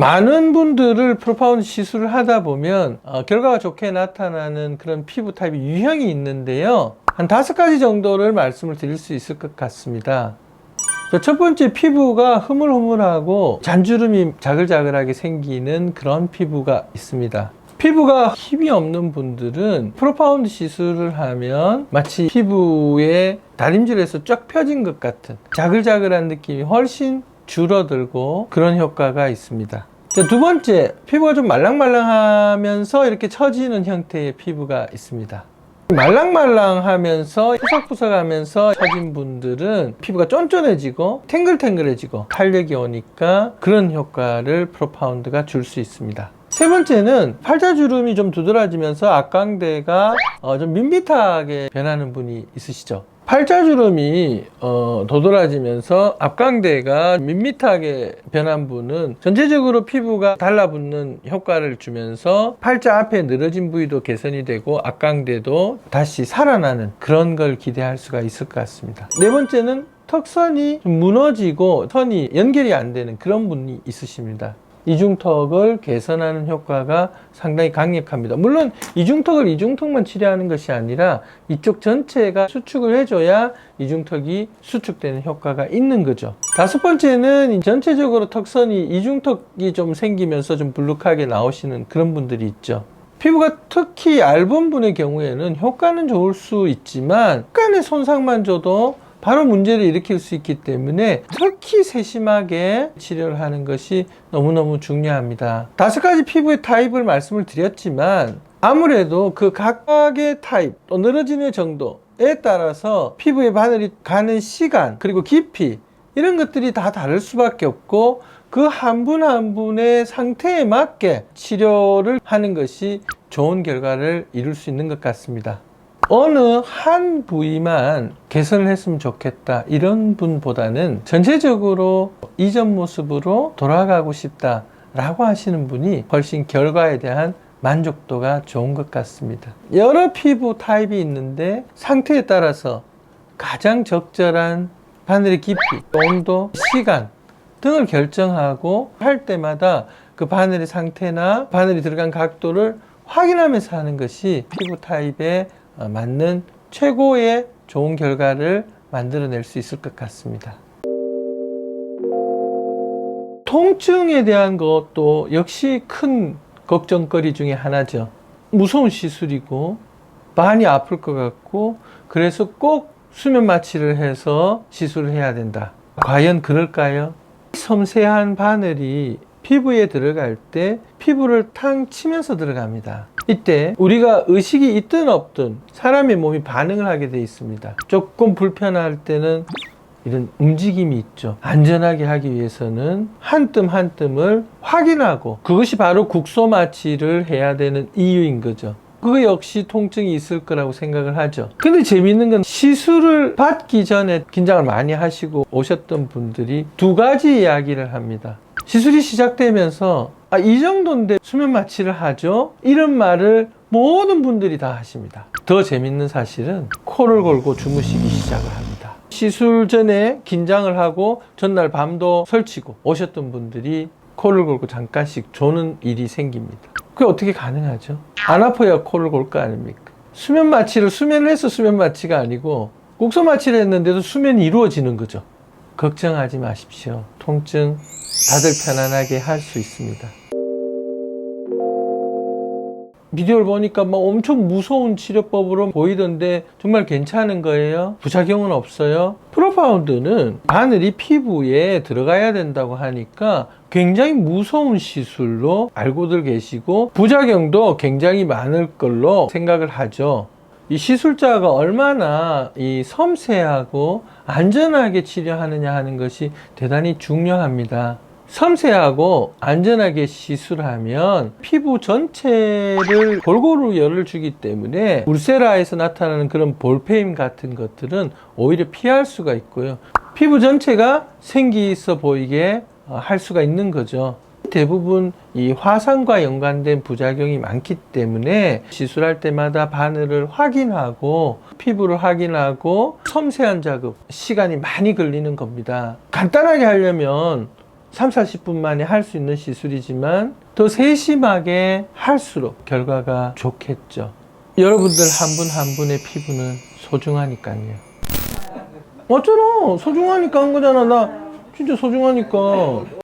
많은 분들을 프로파운드 시술을 하다 보면 결과가 좋게 나타나는 그런 피부 타입이 유형이 있는데요. 한 5가지 정도를 말씀을 드릴 수 있을 것 같습니다. 첫 번째, 피부가 흐물흐물하고 잔주름이 자글자글하게 생기는 그런 피부가 있습니다. 피부가 힘이 없는 분들은 프로파운드 시술을 하면 마치 피부에 다림질에서 쫙 펴진 것 같은 자글자글한 느낌이 훨씬 줄어들고 그런 효과가 있습니다. 자, 두 번째, 피부가 좀 말랑말랑하면서 이렇게 처지는 형태의 피부가 있습니다. 말랑말랑하면서 푸석푸석하면서 처진 분들은 피부가 쫀쫀해지고 탱글탱글해지고 탄력이 오니까 그런 효과를 프로파운드가 줄 수 있습니다. 세 번째는 팔자주름이 좀 두드러지면서 앞광대가 좀 밋밋하게 변하는 분이 있으시죠. 팔자주름이 도드라지면서 앞광대가 밋밋하게 변한 분은 전체적으로 피부가 달라붙는 효과를 주면서 팔자 앞에 늘어진 부위도 개선이 되고 앞광대도 다시 살아나는 그런 걸 기대할 수가 있을 것 같습니다. 네 번째는 턱선이 좀 무너지고 선이 연결이 안 되는 그런 분이 있으십니다. 이중턱을 개선하는 효과가 상당히 강력합니다. 물론 이중턱만 치료하는 것이 아니라 이쪽 전체가 수축을 해줘야 이중턱이 수축되는 효과가 있는 거죠. 다섯 번째는 전체적으로 턱선이 이중턱이 좀 생기면서 좀 불룩하게 나오시는 그런 분들이 있죠. 피부가 특히 얇은 분의 경우에는 효과는 좋을 수 있지만 약간의 손상만 줘도 바로 문제를 일으킬 수 있기 때문에 특히 세심하게 치료를 하는 것이 너무너무 중요합니다. 5가지 피부의 타입을 말씀을 드렸지만 아무래도 그 각각의 타입 또 늘어지는 정도에 따라서 피부의 바늘이 가는 시간 그리고 깊이 이런 것들이 다 다를 수밖에 없고 그 한 분 한 분의 상태에 맞게 치료를 하는 것이 좋은 결과를 이룰 수 있는 것 같습니다. 어느 한 부위만 개선을 했으면 좋겠다 이런 분보다는 전체적으로 이전 모습으로 돌아가고 싶다 라고 하시는 분이 훨씬 결과에 대한 만족도가 좋은 것 같습니다. 여러 피부 타입이 있는데 상태에 따라서 가장 적절한 바늘의 깊이, 온도, 시간 등을 결정하고 할 때마다 그 바늘의 상태나 바늘이 들어간 각도를 확인하면서 하는 것이 피부 타입에 맞는 최고의 좋은 결과를 만들어낼 수 있을 것 같습니다. 통증에 대한 것도 역시 큰 걱정거리 중에 하나죠. 무서운 시술이고 많이 아플 것 같고 그래서 꼭 수면 마취를 해서 시술을 해야 된다. 과연 그럴까요? 섬세한 바늘이 피부에 들어갈 때 피부를 탕 치면서 들어갑니다. 이때 우리가 의식이 있든 없든 사람의 몸이 반응을 하게 되어 있습니다. 조금 불편할 때는 이런 움직임이 있죠. 안전하게 하기 위해서는 한 뜸 한 뜸을 확인하고 그것이 바로 국소 마취를 해야 되는 이유인 거죠. 그거 역시 통증이 있을 거라고 생각을 하죠. 근데 재미있는 건 시술을 받기 전에 긴장을 많이 하시고 오셨던 분들이 2가지 이야기를 합니다. 시술이 시작되면서 이 정도인데 수면 마취를 하죠? 이런 말을 모든 분들이 다 하십니다. 더 재밌는 사실은 코를 골고 주무시기 시작을 합니다. 시술 전에 긴장을 하고 전날 밤도 설치고 오셨던 분들이 코를 골고 잠깐씩 조는 일이 생깁니다. 그게 어떻게 가능하죠? 안 아파야 코를 골 거 아닙니까? 수면 마취를 수면을 해서 수면 마취가 아니고 국소 마취를 했는데도 수면이 이루어지는 거죠. 걱정하지 마십시오. 통증 다들 편안하게 할 수 있습니다. 비디오를 보니까 막 엄청 무서운 치료법으로 보이던데 정말 괜찮은 거예요? 부작용은 없어요? 프로파운드는 바늘이 피부에 들어가야 된다고 하니까 굉장히 무서운 시술로 알고들 계시고 부작용도 굉장히 많을 걸로 생각을 하죠. 이 시술자가 얼마나 이 섬세하고 안전하게 치료하느냐 하는 것이 대단히 중요합니다. 섬세하고 안전하게 시술하면 피부 전체를 골고루 열을 주기 때문에 울세라에서 나타나는 그런 볼페임 같은 것들은 오히려 피할 수가 있고요. 피부 전체가 생기 있어 보이게 할 수가 있는 거죠. 대부분 이 화상과 연관된 부작용이 많기 때문에 시술할 때마다 바늘을 확인하고 피부를 확인하고 섬세한 작업, 시간이 많이 걸리는 겁니다. 간단하게 하려면 3, 40분 만에 할 수 있는 시술이지만 더 세심하게 할수록 결과가 좋겠죠. 여러분들 한 분 한 분의 피부는 소중하니까요. 어쩌나 소중하니까 한 거잖아. 나 진짜 소중하니까.